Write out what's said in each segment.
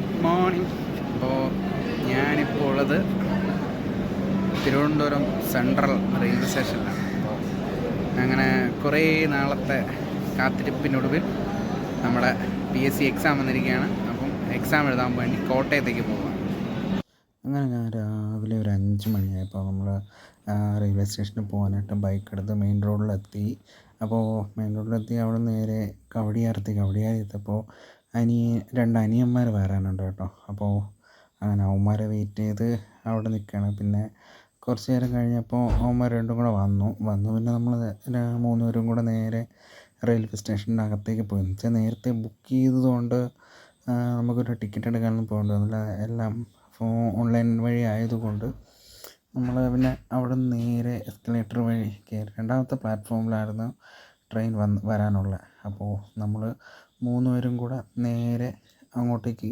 Good morning. അപ്പോൾ ഞാനിപ്പോൾ ഉള്ളത് തിരുവനന്തപുരം സെൻട്രൽ റെയിൽവേ സ്റ്റേഷനിലാണ്. അപ്പോൾ അങ്ങനെ കുറേ നാളത്തെ കാത്തിരിപ്പിനൊടുവിൽ നമ്മുടെ PSC എക്സാം വന്നിരിക്കുകയാണ്. അപ്പം എക്സാം എഴുതാൻ വേണ്ടി കോട്ടയത്തേക്ക് പോകാം. അങ്ങനെ ഞാൻ രാവിലെ ഒരു 5 മണിയായപ്പോൾ നമ്മൾ റെയിൽവേ സ്റ്റേഷനിൽ പോകാനായിട്ട് ബൈക്ക് എടുത്ത് മെയിൻ റോഡിലെത്തി. അപ്പോൾ മെയിൻ റോഡിലെത്തി അവിടെ നേരെ കവടിയാറെത്തിയപ്പോൾ രണ്ട് അനിയന്മാർ വരാനുണ്ട് കേട്ടോ. അപ്പോൾ അങ്ങനെ അവന്മാരെ വെയിറ്റ് ചെയ്ത് അവിടെ നിൽക്കുകയാണ്. പിന്നെ കുറച്ച് നേരം കഴിഞ്ഞപ്പോൾ അവന്മാർ രണ്ടും കൂടെ വന്നു. പിന്നെ നമ്മൾ 3 പേരും കൂടെ നേരെ റെയിൽവേ സ്റ്റേഷൻ്റെ അകത്തേക്ക് പോയി. എന്ന് വെച്ചാൽ നേരത്തെ ബുക്ക് ചെയ്തതുകൊണ്ട് നമുക്കൊരു ടിക്കറ്റ് എടുക്കാനൊന്നും പോകേണ്ടി വന്നില്ല. എല്ലാം ഓൺലൈൻ വഴി ആയതുകൊണ്ട് നമ്മൾ പിന്നെ അവിടെ നിന്ന് നേരെ എസ്കലേറ്റർ വഴി കയറി 2ാമത്തെ പ്ലാറ്റ്ഫോമിലായിരുന്നു ട്രെയിൻ വരാനുള്ളത്. അപ്പോൾ നമ്മൾ 3 പേരും കൂടെ നേരെ അങ്ങോട്ടേക്ക്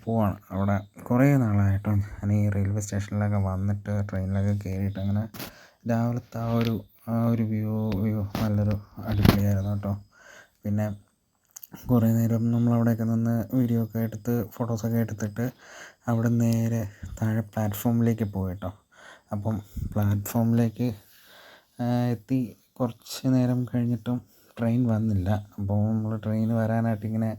പോവാണ്. അവിടെ കുറേ നാളായിട്ടോ ഞാൻ ഈ റെയിൽവേ സ്റ്റേഷനിലൊക്കെ വന്നിട്ട് ട്രെയിനിലൊക്കെ കയറിയിട്ട്. അങ്ങനെ രാവിലത്തെ ആ ഒരു വ്യൂ നല്ലൊരു അടിപൊളിയായിരുന്നു കേട്ടോ. പിന്നെ കുറേ നേരം നമ്മളവിടെയൊക്കെ നിന്ന് വീഡിയോ ഒക്കെ എടുത്ത് ഫോട്ടോസൊക്കെ എടുത്തിട്ട് അവിടെ നേരെ താഴെ പ്ലാറ്റ്ഫോമിലേക്ക് പോയി കേട്ടോ. അപ്പം പ്ലാറ്റ്ഫോമിലേക്ക് എത്തി. കുറച്ച് നേരം കഴിഞ്ഞിട്ടും ട്രെയിൻ വന്നില്ല. അപ്പോൾ നമ്മൾ ട്രെയിൻ വരാനായിട്ട് ഇങ്ങനെ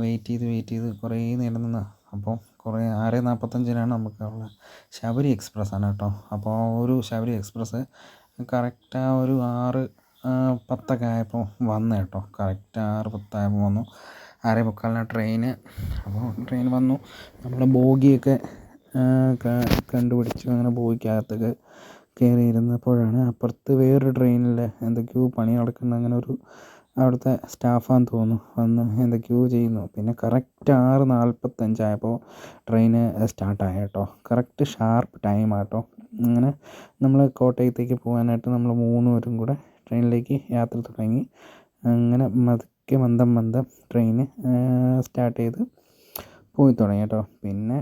വെയിറ്റ് ചെയ്ത് കുറേ നേരം നിന്ന്. അപ്പോൾ 6:45 നമുക്ക് ഉള്ള ശബരി എക്സ്പ്രസ് ആണ് കേട്ടോ. അപ്പോൾ ഒരു ശബരി എക്സ്പ്രസ് കറക്റ്റ് ഒരു 6:10 ആയപ്പോൾ വന്നു കേട്ടോ. കറക്റ്റ് 6:10 ആയപ്പോൾ വന്നു. 6:45 ട്രെയിന്. അപ്പോൾ ട്രെയിൻ വന്നു. നമ്മൾ ബോഗിയൊക്കെ കണ്ടുപിടിച്ചു. അങ്ങനെ ബോഗിക്കകത്തൊക്കെ കയറി ഇരുന്നപ്പോഴാണ് അപ്പുറത്ത് വേറൊരു ട്രെയിനിൽ എന്തൊക്കെയോ പണി നടക്കുന്ന അങ്ങനെ ഒരു അവിടുത്തെ സ്റ്റാഫാന്ന് തോന്നുന്നു വന്ന് എന്തൊക്കെയോ ചെയ്യുന്നു. പിന്നെ കറക്റ്റ് 6:45 ആയപ്പോൾ ട്രെയിന് സ്റ്റാർട്ടായി കേട്ടോ. കറക്റ്റ് ഷാർപ്പ് ടൈമാട്ടോ. അങ്ങനെ നമ്മൾ കോട്ടയത്തേക്ക് പോകാനായിട്ട് നമ്മൾ 3 പേരും കൂടെ ട്രെയിനിലേക്ക് യാത്ര തുടങ്ങി. അങ്ങനെ മന്ദം ട്രെയിന് സ്റ്റാർട്ട് ചെയ്ത് പോയി തുടങ്ങി കേട്ടോ. പിന്നെ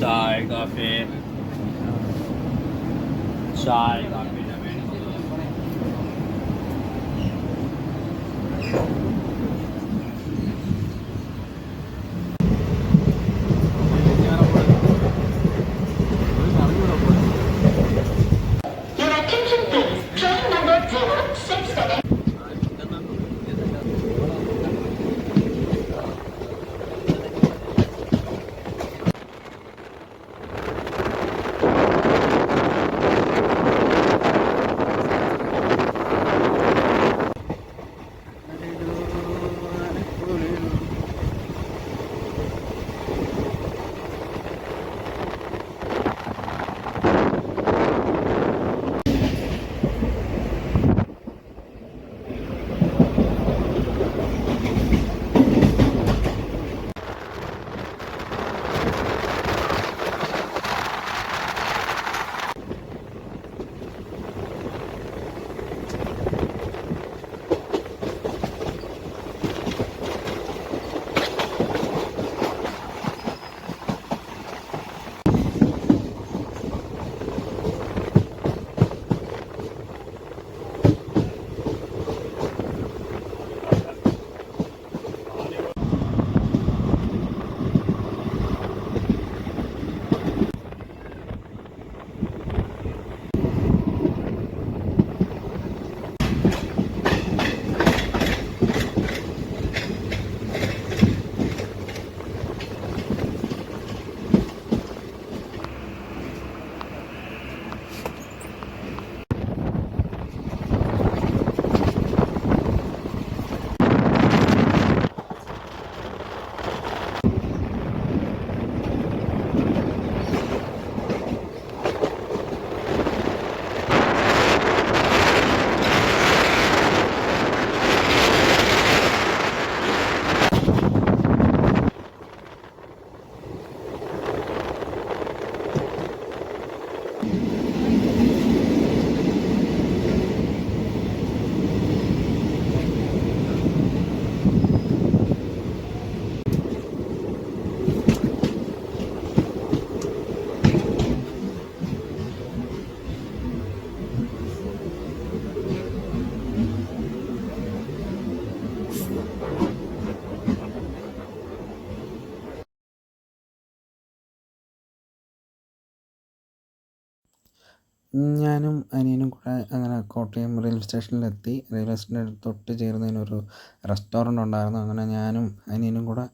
Chai, coffee. ഞാനും അനിയനും കൂടെ അങ്ങനെ കോട്ടയം റെയിൽവേ സ്റ്റേഷനിലെത്തി. റെയിൽവേ സ്റ്റേഷൻ്റെ തൊട്ട് ചേർന്നതിനൊരു റെസ്റ്റോറൻ്റ് ഉണ്ടായിരുന്നു. അങ്ങനെ ഞാനും അനിയനും കൂടെ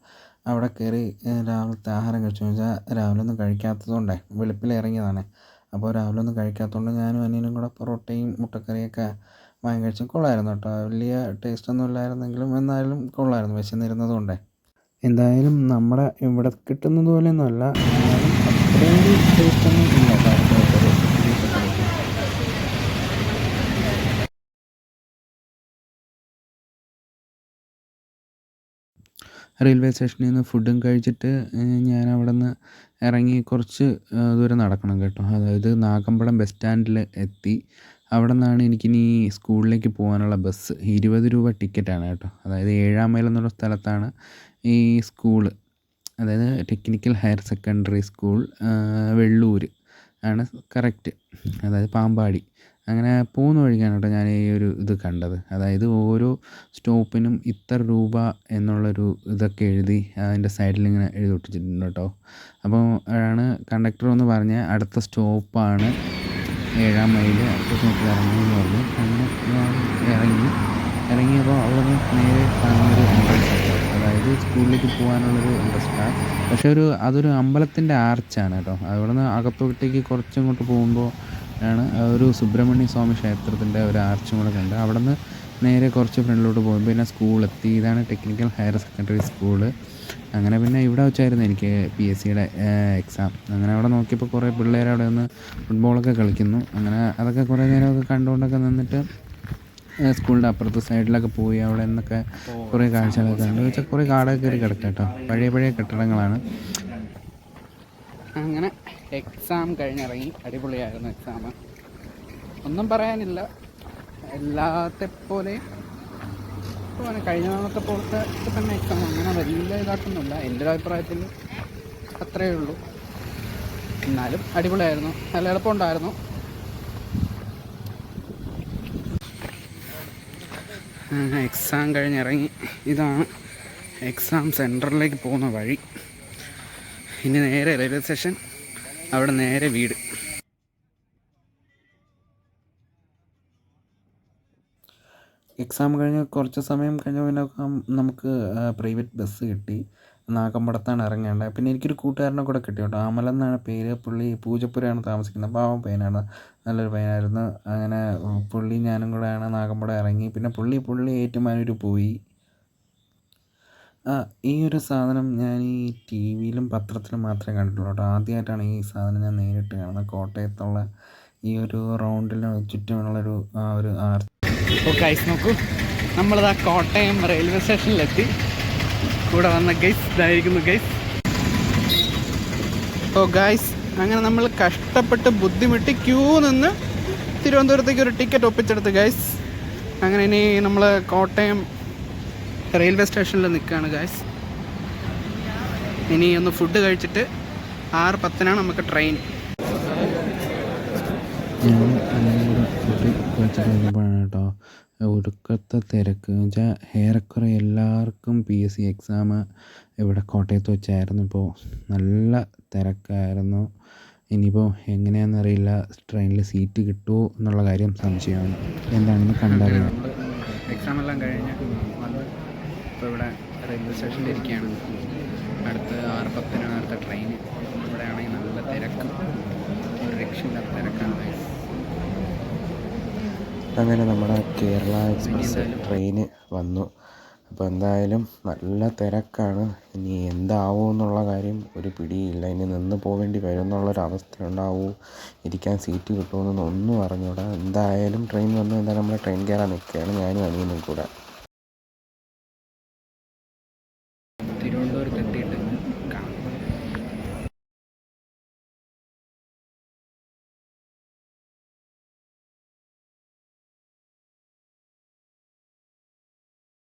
അവിടെ കയറി രാവിലത്തെ ആഹാരം കഴിച്ചു. എന്ന് വെച്ചാൽ രാവിലെ ഒന്നും കഴിക്കാത്തത് കൊണ്ടേ, വെളുപ്പിലെ ഇറങ്ങിയതാണ്. അപ്പോൾ രാവിലെ ഒന്നും കഴിക്കാത്തതുകൊണ്ട് ഞാനും അനിയനും കൂടെ പൊറോട്ടയും മുട്ടക്കറിയൊക്കെ വാങ്ങി കഴിച്ചു. കൊള്ളായിരുന്നു കേട്ടോ. വലിയ ടേസ്റ്റൊന്നും ഇല്ലായിരുന്നെങ്കിലും എന്നാലും കൊള്ളായിരുന്നു, വിശന്നിരുന്നത് കൊണ്ടേ. എന്തായാലും നമ്മുടെ ഇവിടെ കിട്ടുന്നത് പോലെയൊന്നും അല്ല, എന്നാലും അത്രയും ടേസ്റ്റൊന്നും ഇല്ല കേട്ടോ അവിടുത്തെ ബീഫ് കറിക്ക്. റെയിൽവേ സ്റ്റേഷനിൽ നിന്ന് ഫുഡും കഴിച്ചിട്ട് ഞാൻ അവിടെ നിന്ന് ഇറങ്ങി കുറച്ച് ദൂരം നടക്കണം കേട്ടോ. അതായത് നാഗമ്പടം ബസ് സ്റ്റാൻഡിൽ എത്തി. അവിടെ നിന്നാണ് എനിക്കിനി സ്കൂളിലേക്ക് പോകാനുള്ള ബസ്. 20 രൂപ ടിക്കറ്റാണ് കേട്ടോ. അതായത് 7 മൈൽ എന്നുള്ള സ്ഥലത്താണ് ഈ സ്കൂള്, അതായത് technical higher secondary school Vellur ആണ് കറക്റ്റ്, അതായത് പാമ്പാടി. അങ്ങനെ പോകുന്ന വഴിക്കാണ് കേട്ടോ ഞാൻ ഈ ഒരു ഇത് കണ്ടത്. അതായത് ഓരോ സ്റ്റോപ്പിനും ഇത്ര രൂപ എന്നുള്ളൊരു ഇതൊക്കെ എഴുതി അതിൻ്റെ സൈഡിലിങ്ങനെ എഴുതി ഒട്ടിച്ചിട്ടുണ്ട് കേട്ടോ. അപ്പോൾ ആണ് കണ്ടക്ടർ ഒന്ന് പറഞ്ഞ അടുത്ത സ്റ്റോപ്പാണ് 7 മൈൽ, അടുത്ത സ്റ്റോപ്പിൽ ഇറങ്ങുമെന്ന് പറഞ്ഞു. അങ്ങനെ ഞാൻ ഇറങ്ങിയപ്പോൾ അവിടെ നിന്ന് നേരെ കാണുന്നൊരു എൻട്രൻസ് ആട്ടോ, അതായത് സ്കൂളിലേക്ക് പോകാനുള്ളൊരു എൻട്രൻസാണ്. പക്ഷേ അതൊരു അമ്പലത്തിൻ്റെ ആർച്ചാണ് കേട്ടോ. അവിടെ നിന്ന് അകത്തോട്ടേക്ക് കുറച്ചങ്ങോട്ട് പോകുമ്പോൾ ആണ് ഒരു സുബ്രഹ്മണ്യ സ്വാമി ക്ഷേത്രത്തിൻ്റെ ഒരു ആർച്ചും കൂടെ കണ്ട് അവിടെ നിന്ന് നേരെ കുറച്ച് ഫ്രണ്ടിലോട്ട് പോകുമ്പോൾ പിന്നെ സ്കൂളെത്തി. ഇതാണ് ടെക്നിക്കൽ ഹയർ സെക്കൻഡറി സ്കൂള്. അങ്ങനെ പിന്നെ ഇവിടെ വെച്ചായിരുന്നു എനിക്ക് PSCയുടെ എക്സാം. അങ്ങനെ അവിടെ നോക്കിയപ്പോൾ കുറേ പിള്ളേർ അവിടെ നിന്ന് ഫുട്ബോളൊക്കെ കളിക്കുന്നു. അങ്ങനെ അതൊക്കെ കുറേ നേരമൊക്കെ കണ്ടുകൊണ്ടൊക്കെ നിന്നിട്ട് സ്കൂളിൻ്റെ അപ്പുറത്തെ സൈഡിലൊക്കെ പോയി അവിടെ നിന്നൊക്കെ കുറേ കാഴ്ചകളൊക്കെ കണ്ടു. വെച്ചാൽ കുറേ കാടൊക്കെ കയറി കിടക്കാം കേട്ടോ. പഴയ കെട്ടിടങ്ങളാണ്. അങ്ങനെ എക്സാം കഴിഞ്ഞിറങ്ങി. അടിപൊളിയായിരുന്നു എക്സാം, ഒന്നും പറയാനില്ല. എല്ലാത്തെ പോലെയും കഴിഞ്ഞ തവണത്തെ പോലത്തെ തന്നെ എക്സാം, അങ്ങനെ വലിയ ഇതായിട്ടൊന്നുമില്ല എൻ്റെ ഒരു അഭിപ്രായത്തിൽ. അത്രയേ ഉള്ളൂ. എന്നാലും അടിപൊളിയായിരുന്നു, നല്ല എളുപ്പമുണ്ടായിരുന്നു. എക്സാം കഴിഞ്ഞിറങ്ങി. ഇതാണ് എക്സാം സെൻറ്ററിലേക്ക് പോകുന്ന വഴി. ഇനി നേരെ റെയിൽവേ സ്റ്റേഷൻ, അവിടെ നേരെ വീട്. എക്സാം കഴിഞ്ഞ് കുറച്ച് സമയം കഴിഞ്ഞ പിന്നെ നമുക്ക് പ്രൈവറ്റ് ബസ് കിട്ടി. നാഗമ്പടത്താണ് ഇറങ്ങേണ്ടത്. പിന്നെ എനിക്കൊരു കൂട്ടുകാരനെ കൂടെ കിട്ടി കേട്ടോ. അമലൻ എന്നാണ് പേര്. പുള്ളി പൂജപ്പുരയാണ് താമസിക്കുന്നത്. പാവം പയ്യനാണ്, നല്ലൊരു പയ്യനായിരുന്നു. അങ്ങനെ പുള്ളി ഞാനും കൂടെയാണ് നാഗമ്പടം ഇറങ്ങി. പിന്നെ പുള്ളി ഏറ്റുമാനൂർ പോയി. ഈ ഒരു സാധനം ഞാൻ ഈ TVയിലും പത്രത്തിലും മാത്രമേ കണ്ടിട്ടുള്ളൂ കേട്ടോ. ആദ്യമായിട്ടാണ് ഈ സാധനം ഞാൻ നേരിട്ട് കാണുന്നത്. കോട്ടയത്തുള്ള ഈ ഒരു റൗണ്ടിന് ചുറ്റുമുള്ളൊരു ഒരു ആർച്ച്. ഇപ്പോൾ ഗൈസ് നോക്കൂ, നമ്മളിതാ കോട്ടയം റെയിൽവേ സ്റ്റേഷനിലെത്തി. കൂടെ വന്ന ഗൈസ് ഇതായിരിക്കുന്നു ഗൈസ്. ഓ ഗൈസ്, അങ്ങനെ നമ്മൾ കഷ്ടപ്പെട്ട് ബുദ്ധിമുട്ടി ക്യൂ നിന്ന് തിരുവനന്തപുരത്തേക്ക് ഒരു ടിക്കറ്റ് ഒപ്പിച്ചെടുത്ത് ഗൈസ്. അങ്ങനെ ഇനി നമ്മൾ കോട്ടയം റെയിൽവേ സ്റ്റേഷനിൽ നിൽക്കുകയാണ് ഗൈസ്. ഇനി ഒന്ന് ഫുഡ് കഴിച്ചിട്ട് 6:10 നമുക്ക് ട്രെയിൻ. ഞാൻ അങ്ങനെ ഫുഡ് കഴിച്ചിട്ട് വന്നപ്പോഴാണ് കേട്ടോ ഒടുക്കത്തെ തിരക്ക്. എന്ന് വെച്ചാൽ ഏറെക്കുറെ എല്ലാവർക്കും PSC എക്സാം ഇവിടെ കോട്ടയത്ത് വെച്ചായിരുന്നു. ഇപ്പോൾ നല്ല തിരക്കായിരുന്നു. ഇനിയിപ്പോൾ എങ്ങനെയാണെന്നറിയില്ല, ട്രെയിനിൽ സീറ്റ് കിട്ടുമോ എന്നുള്ള കാര്യം സംശയമാണ്. എന്താണെന്ന് കണ്ടറിയാം. എക്സാം എല്ലാം കഴിഞ്ഞ് വന്ന് ഇപ്പോൾ ഇവിടെ റെയിൽവേ സ്റ്റേഷനിൽ ഇരിക്കുകയാണ്. അടുത്ത് 6:10 അടുത്ത ട്രെയിൻ. ഇവിടെ ആണെങ്കിൽ നല്ല തിരക്ക്, ഒരു രക്ഷയില്ലാത്ത തിരക്കാണ്. അങ്ങനെ നമ്മുടെ കേരള എക്സ്പ്രസ് ട്രെയിന് വന്നു. അപ്പോൾ എന്തായാലും നല്ല തിരക്കാണ്. ഇനി എന്താവും എന്നുള്ള കാര്യം ഒരു പിടിയില്ല. ഇനി നിന്ന് പോവേണ്ടി വരും എന്നുള്ളൊരവസ്ഥ ഉണ്ടാവുമോ, ഇരിക്കാൻ സീറ്റ് കിട്ടുമോ എന്നൊന്നും അറിഞ്ഞൂടാ. എന്തായാലും ട്രെയിൻ വന്നു. എന്തായാലും നമ്മൾ ട്രെയിൻ കയറാൻ നിൽക്കുകയാണ്, ഞാനും അനിയനും കൂടെ.